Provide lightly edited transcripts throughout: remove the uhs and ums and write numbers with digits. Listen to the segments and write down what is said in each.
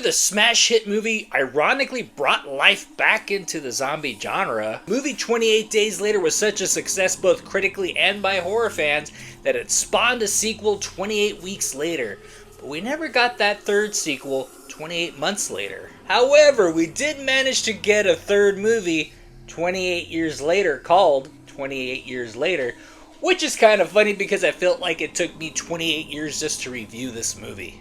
the smash hit movie ironically brought life back into the zombie genre, movie 28 Days Later was such a success both critically and by horror fans that it spawned a sequel 28 weeks later. But we never got that third sequel 28 months later. However, we did manage to get a third movie 28 years later called 28 Years Later, which is kind of funny because I felt like it took me 28 years just to review this movie.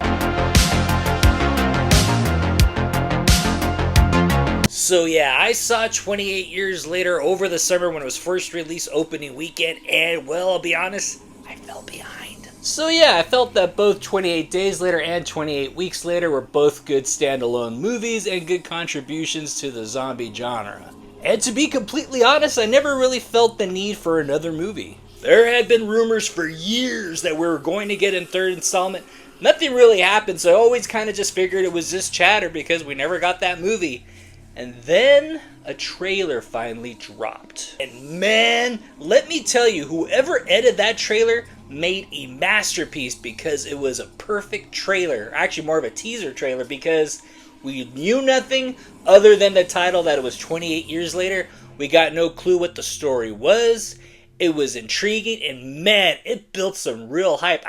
So yeah, I saw 28 Years Later over the summer when it was first released opening weekend, and well, I'll be honest, I fell behind. So yeah, I felt that both 28 Days Later and 28 Weeks Later were both good standalone movies and good contributions to the zombie genre. And to be completely honest, I never really felt the need for another movie. There had been rumors for years that we were going to get a third installment. Nothing really happened, so I always kind of just figured it was just chatter because we never got that movie. And then a trailer finally dropped. And man, let me tell you, whoever edited that trailer made a masterpiece because it was a perfect trailer. Actually, more of a teaser trailer because we knew nothing other than the title that it was 28 Years Later. We got no clue what the story was. It was intriguing, and man, it built some real hype.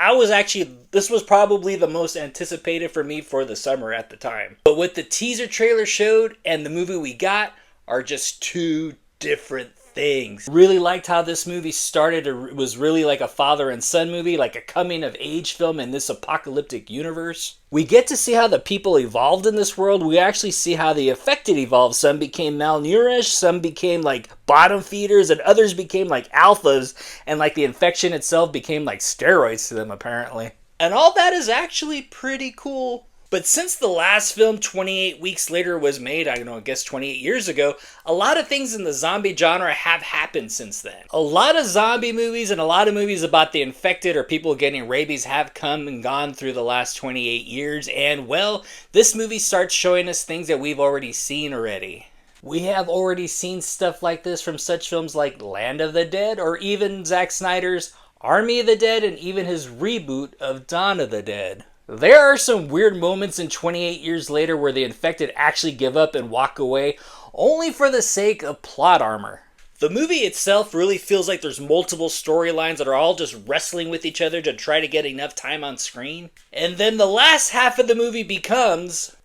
This was probably the most anticipated for me for the summer at the time. But what the teaser trailer showed and the movie we got are just two different things. Really liked how this movie started. It was really like a father and son movie, like a coming of age film in this apocalyptic universe. We get to see how the people evolved in this world. We actually see how the affected evolved. Some became malnourished, some became like bottom feeders, and others became like alphas, and like the infection itself became like steroids to them apparently. And all that is actually pretty cool. But since the last film, 28 Weeks Later, was made, I guess 28 years ago, a lot of things in the zombie genre have happened since then. A lot of zombie movies and a lot of movies about the infected or people getting rabies have come and gone through the last 28 years. And well, this movie starts showing us things that we've already seen already. We have already seen stuff like this from such films like Land of the Dead, or even Zack Snyder's Army of the Dead, and even his reboot of Dawn of the Dead. There are some weird moments in 28 Years Later where the infected actually give up and walk away, only for the sake of plot armor. The movie itself really feels like there's multiple storylines that are all just wrestling with each other to try to get enough time on screen. And then the last half of the movie becomes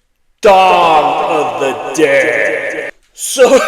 Dawn of the Dead. So,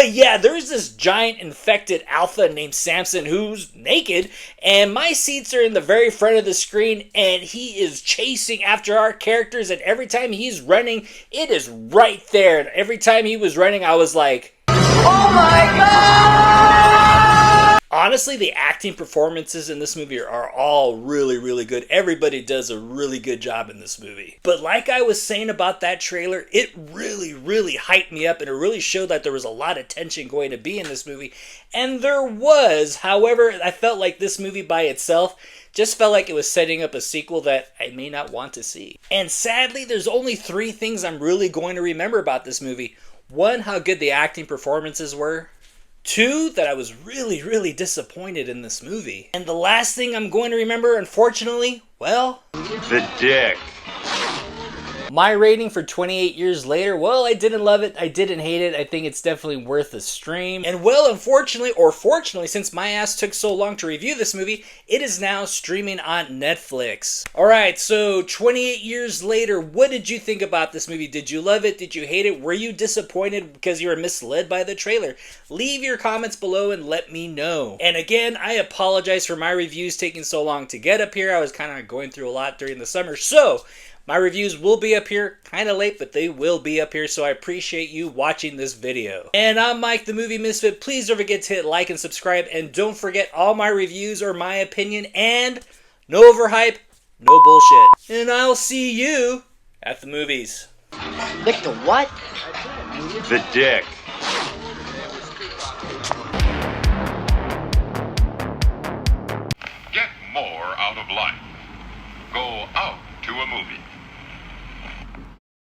yeah, there's this giant infected alpha named Samson who's naked, and my seats are in the very front of the screen, and he is chasing after our characters, and every time he's running, it is right there. And every time he was running, I was like, oh my God! Honestly, the acting performances in this movie are all really, really good. Everybody does a really good job in this movie. But like I was saying about that trailer, it really, really hyped me up, and it really showed that there was a lot of tension going to be in this movie. And there was. However, I felt like this movie by itself just felt like it was setting up a sequel that I may not want to see. And sadly, there's only 3 things I'm really going to remember about this movie. 1, how good the acting performances were. 2, that I was really, really disappointed in this movie. And the last thing I'm going to remember, unfortunately, well, the dick. My rating for 28 Years Later, well, I didn't love it, I didn't hate it, I think it's definitely worth a stream. And well, unfortunately, or fortunately, since my ass took so long to review this movie, it is now streaming on Netflix. Alright, so 28 Years Later, what did you think about this movie? Did you love it? Did you hate it? Were you disappointed because you were misled by the trailer? Leave your comments below and let me know. And again, I apologize for my reviews taking so long to get up here. I was kind of going through a lot during the summer, so my reviews will be up here, kind of late, but they will be up here, so I appreciate you watching this video. And I'm Mike, the Movie Misfit. Please don't forget to hit like and subscribe, and don't forget all my reviews are my opinion, and no overhype, no bullshit. And I'll see you at the movies. Lick the what? The dick. Get more out of life. Go out to a movie.